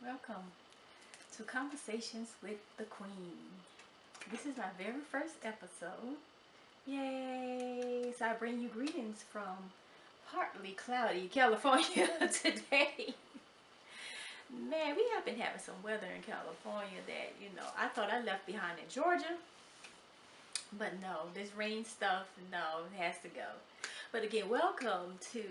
Welcome to Conversations with the Queen. This is my very first episode. Yay! So I bring you greetings from partly cloudy California today. Man, we have been having some weather in California that, I thought I left behind in Georgia. But no, this rain stuff, no, it has to go. But again, welcome to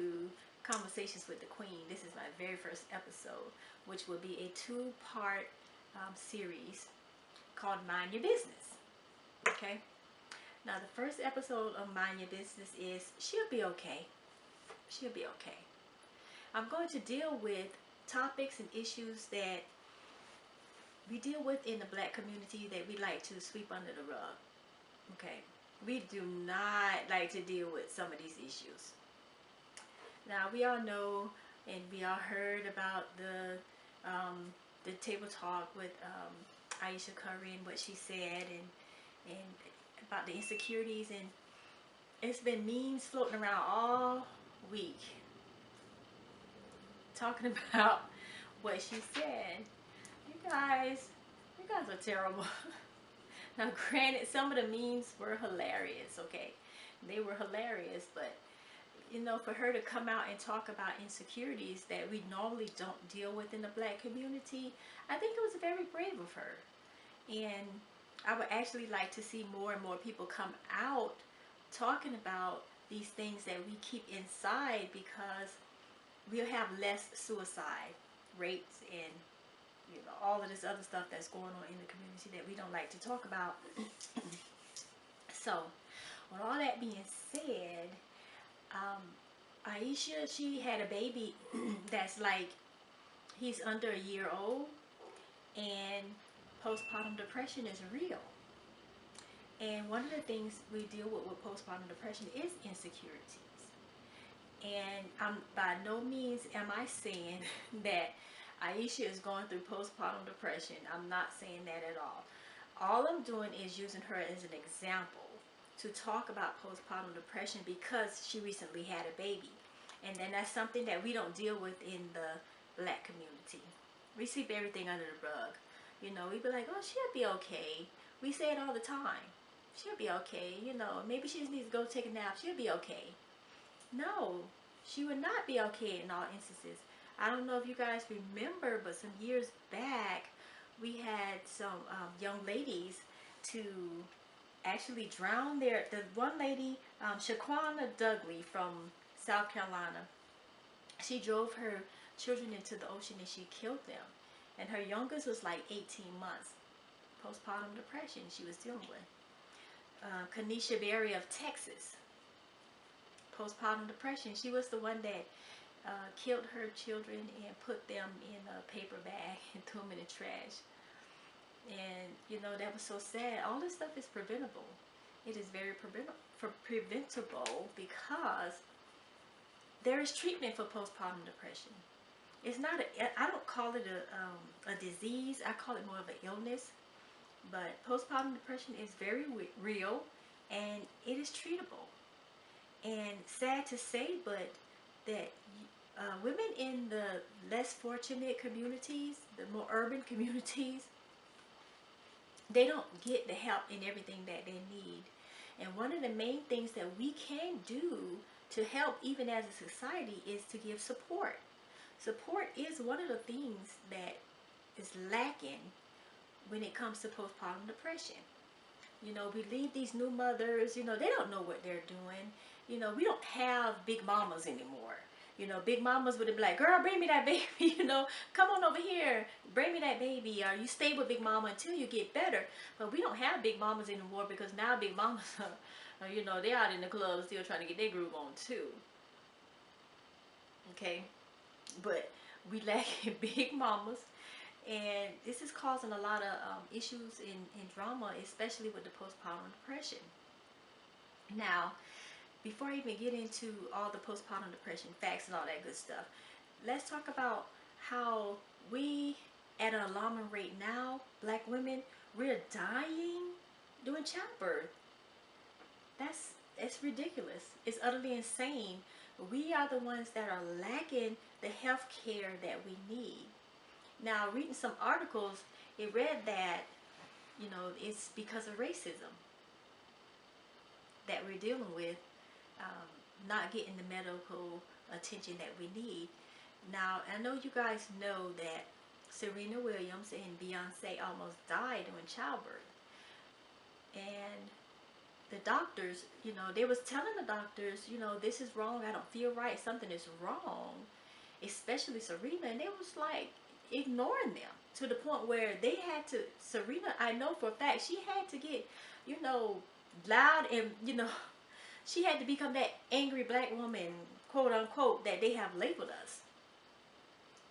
Conversations with the Queen. This is my very first episode, which will be a two-part series called Mind Your Business. Okay? Now, the first episode of Mind Your Business is She'll Be Okay. She'll be okay. I'm going to deal with topics and issues that we deal with in the black community that we like to sweep under the rug. Okay, we do not like to deal with some of these issues. Now we all know and we all heard about the table talk with Aisha Curry and what she said and about the insecurities, and it's been memes floating around all week talking about what she said. You guys are terrible. Now, granted, some of the memes were hilarious, okay? They were hilarious, but, for her to come out and talk about insecurities that we normally don't deal with in the black community, I think it was very brave of her. And I would actually like to see more and more people come out talking about these things that we keep inside, because we'll have less suicide rates and all of this other stuff that's going on in the community that we don't like to talk about. So, with all that being said, Aisha, she had a baby that's like, he's under a year old, and postpartum depression is real. And one of the things we deal with postpartum depression is insecurities. And by no means am I saying that Aisha is going through postpartum depression. I'm not saying that at all. All I'm doing is using her as an example to talk about postpartum depression because she recently had a baby. And then that's something that we don't deal with in the black community. We sweep everything under the rug. We be like, oh, she'll be okay. We say it all the time. She'll be okay. Maybe she just needs to go take a nap. She'll be okay. No, she would not be okay in all instances. I don't know if you guys remember, but some years back, we had some young ladies to actually drown the one lady, Shaquana Dudley from South Carolina. She drove her children into the ocean and she killed them. And her youngest was like 18 months. Postpartum depression she was dealing with. Kanisha Berry of Texas. Postpartum depression. She was the one that killed her children and put them in a paper bag and threw them in the trash. And that was so sad. All this stuff is preventable. It is very preventable because there is treatment for postpartum depression. It's not I don't call it a disease. I call it more of an illness. But postpartum depression is very real, and it is treatable. And sad to say, but that women in the less fortunate communities, the more urban communities, they don't get the help and everything that they need. And one of the main things that we can do to help, even as a society, is to give support. Support is one of the things that is lacking when it comes to postpartum depression. We leave these new mothers, they don't know what they're doing. We don't have big mamas anymore. Big mamas would be like, girl, bring me that baby, come on over here, bring me that baby, or you stay with big mama until you get better. But we don't have big mamas anymore, because now big mamas are, they're out in the club still trying to get their groove on too. Okay? But we lack big mamas. And this is causing a lot of issues and drama, especially with the postpartum depression. Now, before I even get into all the postpartum depression facts and all that good stuff, let's talk about how we, at an alarming rate now, black women, we're dying during childbirth. It's ridiculous. It's utterly insane. We are the ones that are lacking the health care that we need. Now, reading some articles, it read that, it's because of racism that we're dealing with, um, not getting the medical attention that we need. Now, I know you guys know that Serena Williams and Beyonce almost died during childbirth. And the doctors, they was telling the doctors, this is wrong, I don't feel right, something is wrong, especially Serena, and they was like ignoring them to the point where they had to, Serena, I know for a fact, she had to get, loud, and, she had to become that angry black woman, quote unquote, that they have labeled us,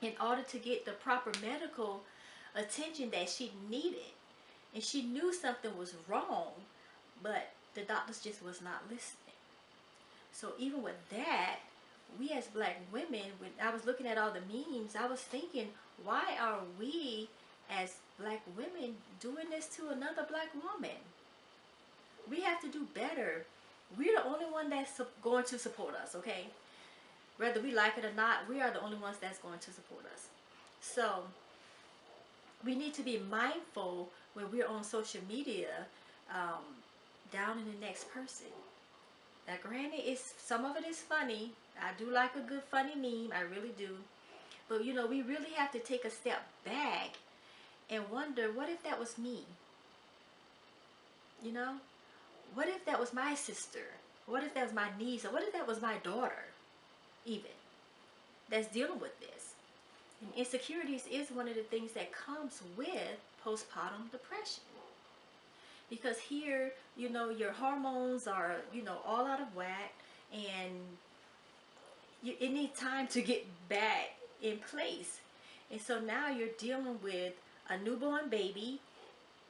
in order to get the proper medical attention that she needed. And she knew something was wrong, but the doctors just was not listening. So even with that, we as black women, when I was looking at all the memes, I was thinking, why are we as black women doing this to another black woman? We have to do better. We're the only one that's going to support us, okay? Whether we like it or not, we are the only ones that's going to support us. So we need to be mindful when we're on social media, down in the next person. Now, granted, some of it is funny. I do like a good funny meme. I really do. But, we really have to take a step back and wonder, what if that was me? What if that was my sister? What if that was my niece? Or what if that was my daughter, even, that's dealing with this? And insecurities is one of the things that comes with postpartum depression. Because here, your hormones are, all out of whack, and it needs time to get back in place. And so now you're dealing with a newborn baby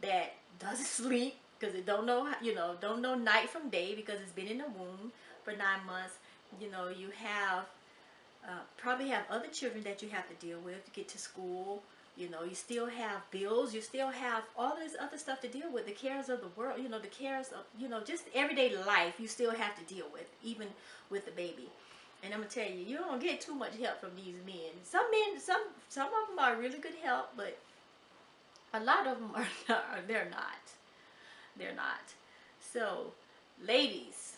that doesn't sleep because it don't know night from day because it's been in the womb for 9 months. You have probably have other children that you have to deal with to get to school. You still have bills. You still have all this other stuff to deal with. The cares of the world, the cares of, just everyday life you still have to deal with, even with the baby. And I'm going to tell you, you don't get too much help from these men. Some men, some of them are really good help, but a lot of them are not, they're not. They're not. So, ladies,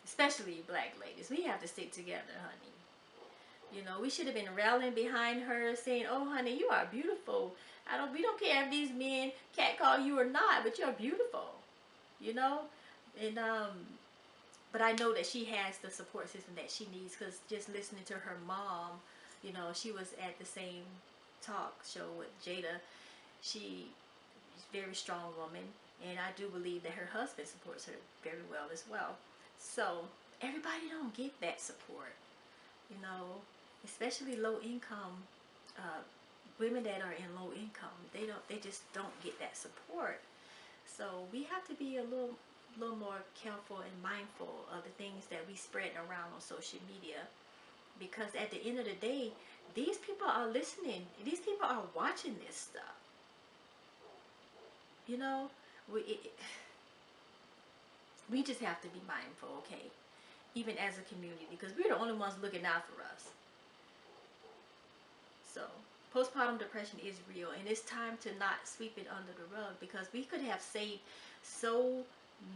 especially black ladies, we have to stick together, honey. We should have been rallying behind her, saying, "Oh, honey, you are beautiful. We don't care if these men catcall you or not, but you're beautiful." And but I know that she has the support system that she needs, because just listening to her mom, she was at the same talk show with Jada. She's a very strong woman, and I do believe that her husband supports her very well as well. So everybody don't get that support, especially low income women that are in low income. They just don't get that support. So we have to be a little more careful and mindful of the things that we spread around on social media, because at the end of the day, these people are listening. These people are watching this stuff. We just have to be mindful, okay? Even as a community, because we're the only ones looking out for us. So postpartum depression is real, and it's time to not sweep it under the rug, because we could have saved so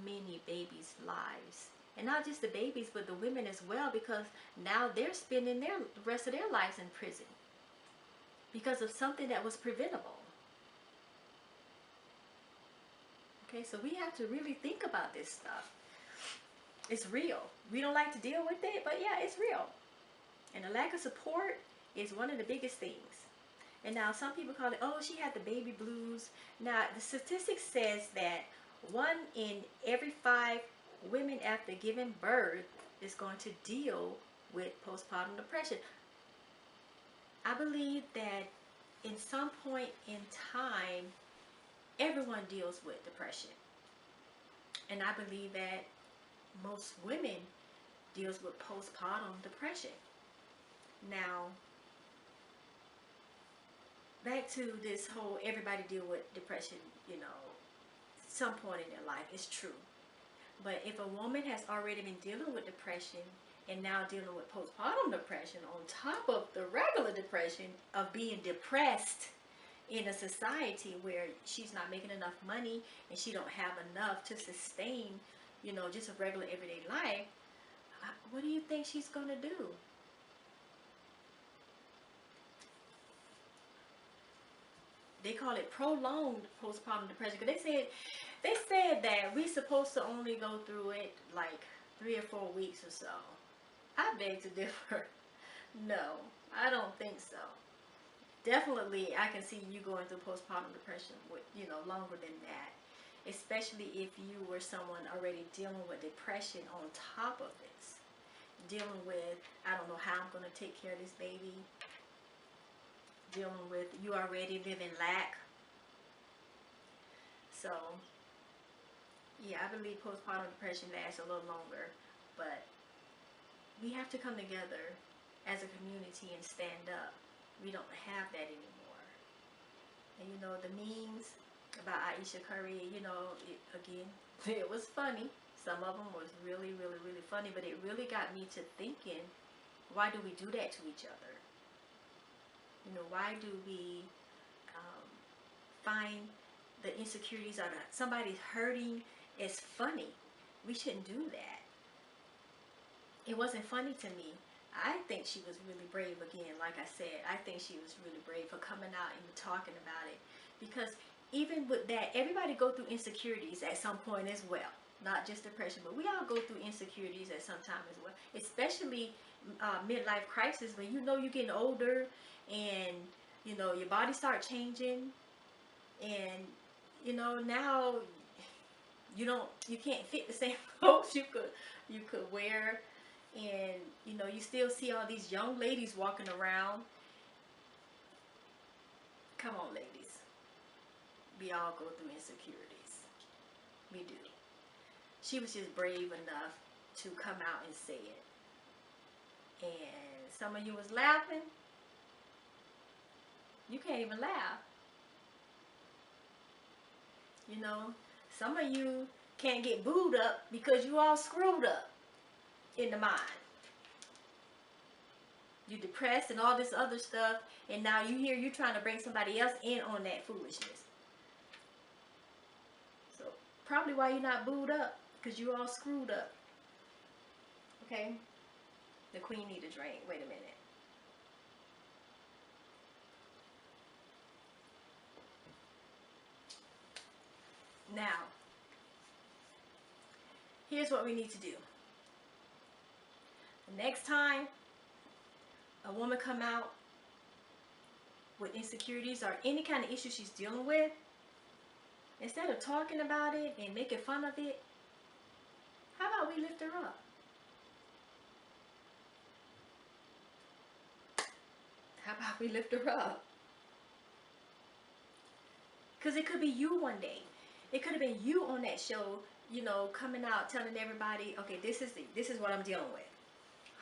many babies' lives. And not just the babies, but the women as well, because now they're spending the rest of their lives in prison because of something that was preventable. Okay, so we have to really think about this stuff. It's real. We don't like to deal with it, but yeah, it's real. And the lack of support is one of the biggest things. And now some people call it, oh, she had the baby blues. Now the statistics says that 1 in every 5 women after giving birth is going to deal with postpartum depression. I believe that in some point in time, everyone deals with depression. And I believe that most women deals with postpartum depression. Now, back to this whole everybody deal with depression, some point in their life. It's true. But if a woman has already been dealing with depression and now dealing with postpartum depression on top of the regular depression of being depressed in a society where she's not making enough money and she don't have enough to sustain, you know, just a regular everyday life. What do you think she's gonna do? They call it prolonged postpartum depression because they said that we're supposed to only go through it like 3 or 4 weeks or so. I beg to differ. No, I don't think so. Definitely, I can see you going through postpartum depression with, you know, longer than that. Especially if you were someone already dealing with depression on top of this. Dealing with, I don't know how I'm going to take care of this baby. Dealing with, you already live in lack. So, yeah, I believe postpartum depression lasts a little longer. But we have to come together as a community and stand up. We don't have that anymore. And you know, the memes about Aisha Curry, you know, again, it was funny. Some of them was really, really, really funny, but it really got me to thinking, why do we do that to each other? You know, why do we find the insecurities or somebody's hurting as funny? We shouldn't do that. It wasn't funny to me. I think she was really brave again. Like I said, I think she was really brave for coming out and talking about it. Because even with that, everybody go through insecurities at some point as well. Not just depression, but we all go through insecurities at some time as well. Especially midlife crisis, when you know you're getting older and, you know, your body start changing. And, you know, now you can't fit the same clothes you could wear. And, you know, you still see all these young ladies walking around. Come on, ladies. We all go through insecurities. We do. She was just brave enough to come out and say it. And some of you was laughing. You can't even laugh. You know, some of you can't get booed up because you all screwed up in the mind. You depressed and all this other stuff, and now you're trying to bring somebody else in on that foolishness. So probably why you're not booed up, because you all screwed up. Okay? The queen need a drink. Wait a minute. Now, here's what we need to do. The next time a woman come out with insecurities or any kind of issue she's dealing with, instead of talking about it and making fun of it, how about we lift her up? How about we lift her up? Because it could be you one day. It could have been you on that show, you know, coming out telling everybody, okay, this is what I'm dealing with.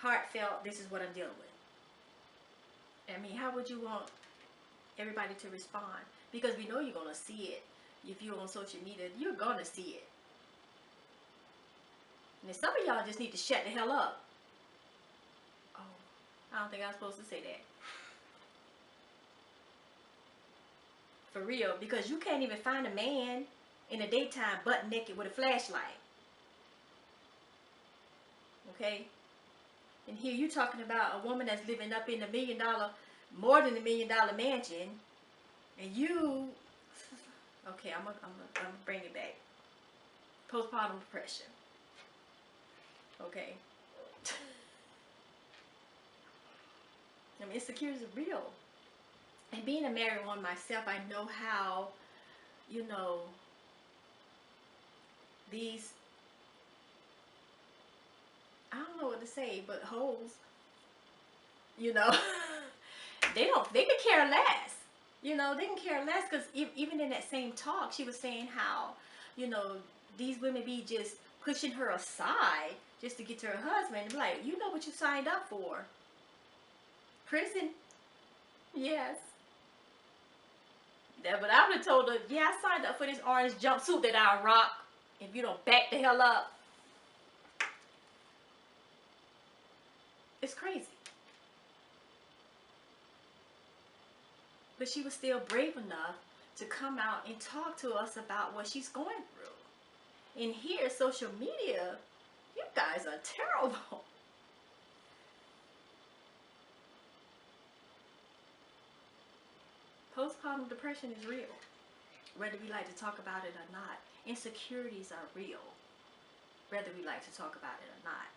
Heartfelt, this is what I'm dealing with. I mean, how would you want everybody to respond? Because we know you're going to see it. If you're on social media, you're going to see it. And some of y'all just need to shut the hell up. Oh, I don't think I'm supposed to say that. For real, because you can't even find a man in the daytime butt naked with a flashlight. Okay? And here you talking about a woman that's living up in more than $1 million mansion, and you, okay, I'm gonna bring it back. Postpartum depression. Okay. I mean, insecurities are real. And being a married one myself, I know how, you know, these, I don't know what to say, but hoes, you know, they can care less. You know, they can care less, because even in that same talk, she was saying how, you know, these women be just pushing her aside just to get to her husband. Like, you know what you signed up for. Prison. Yes. Yeah, but I would have told her, yeah, I signed up for this orange jumpsuit that I rock. If you don't back the hell up. It's crazy. But she was still brave enough to come out and talk to us about what she's going through. And here, social media, you guys are terrible. Postpartum depression is real, whether we like to talk about it or not. Insecurities are real, whether we like to talk about it or not.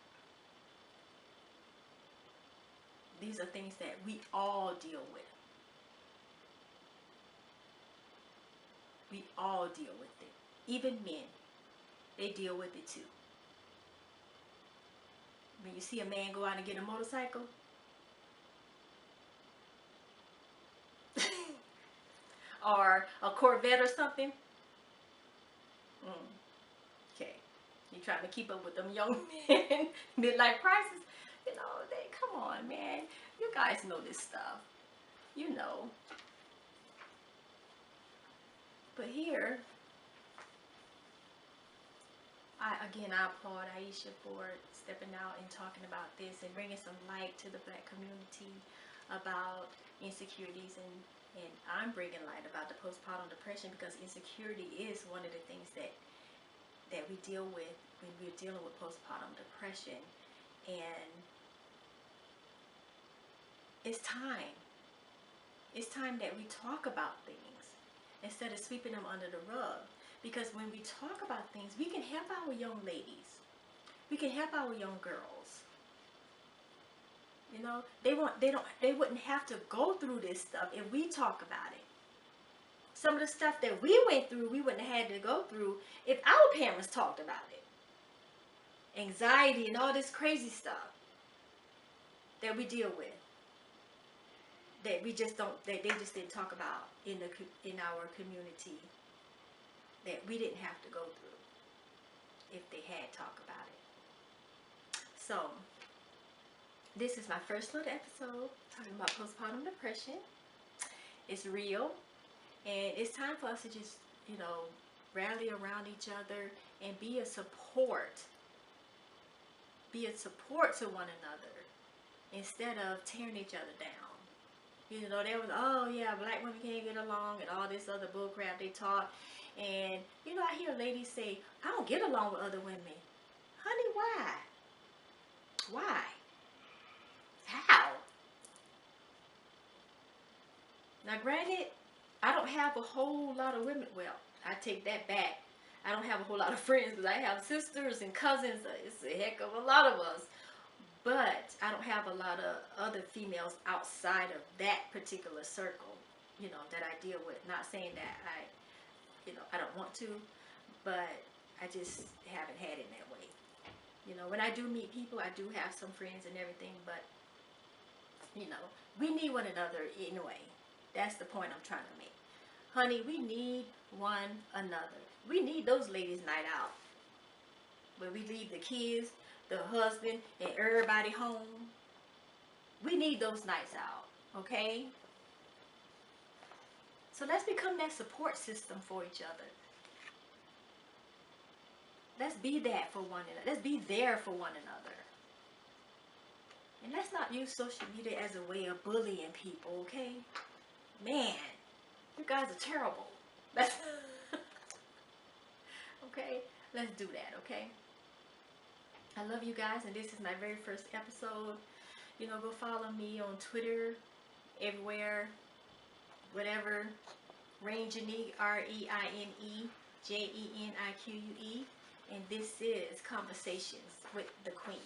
These are things that we all deal with. We all deal with it. Even men, they deal with it too. When you see a man go out and get a motorcycle, or a Corvette or something, okay, you trying to keep up with them young men, midlife crisis, you know, they, come on, man, you guys know this stuff, you know. But here, I applaud Aisha for stepping out and talking about this and bringing some light to the Black community about insecurities, and I'm bringing light about the postpartum depression, because insecurity is one of the things that we deal with when we're dealing with postpartum depression. And it's time that we talk about things instead of sweeping them under the rug. Because when we talk about things, we can help our young ladies. We can help our young girls. You know, they wouldn't have to go through this stuff if we talk about it. Some of the stuff that we went through, we wouldn't have had to go through if our parents talked about it. Anxiety and all this crazy stuff that we deal with, that we just don't, that they just didn't talk about in our community, that we didn't have to go through if they had talked about it. So this is my first little episode talking about postpartum depression. It's real, and it's time for us to just, you know, rally around each other and be a support. Be a support to one another instead of tearing each other down. You know, there was, oh yeah, black women can't get along and all this other bullcrap they taught. And, you know, I hear ladies say, I don't get along with other women. Honey, why? Why? How? Now, granted, I don't have a whole lot of women. Well, I take that back. I don't have a whole lot of friends, because I have sisters and cousins. It's a heck of a lot of us. But I don't have a lot of other females outside of that particular circle, you know, that I deal with. Not saying that I don't want to, but I just haven't had it that way. You know, when I do meet people, I do have some friends and everything, but, you know, we need one another anyway. That's the point I'm trying to make. Honey, we need one another. We need those ladies' night out, where we leave the kids, the husband, and everybody home. We need those nights out, okay? So let's become that support system for each other. Let's be that for one another. Let's be there for one another. And let's not use social media as a way of bullying people, okay? Man, you guys are terrible. Okay? Let's do that, okay? I love you guys, and this is my very first episode. You know, go follow me on Twitter, everywhere, whatever. Reign Janique, ReinneJenique, and this is Conversations with the Queen.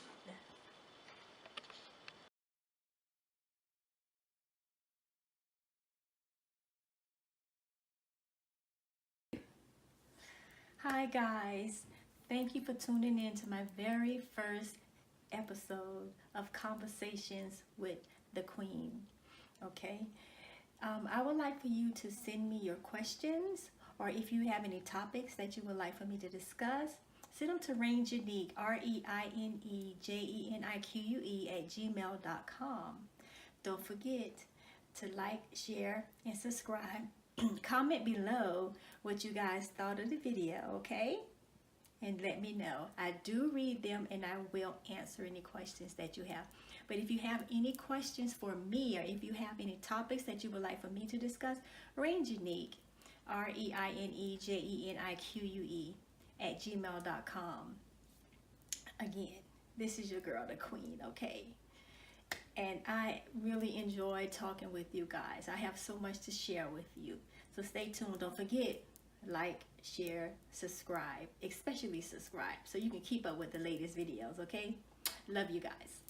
Hi guys, thank you for tuning in to my very first episode of Conversations with the Queen. Okay, I would like for you to send me your questions, or if you have any topics that you would like for me to discuss, send them to Reign Janique, ReinneJenique @gmail.com. Don't forget to like, share, and subscribe. Comment below what you guys thought of the video, okay? and let me know. I do read them and I will answer any questions that you have. But if you have any questions for me, or if you have any topics that you would like for me to discuss, Reinjenique, ReinJenique @gmail.com. Again, this is your girl, the Queen, okay? And I really enjoy talking with you guys. I have so much to share with you. So stay tuned. Don't forget, like, share, subscribe, especially subscribe, so you can keep up with the latest videos, okay? Love you guys.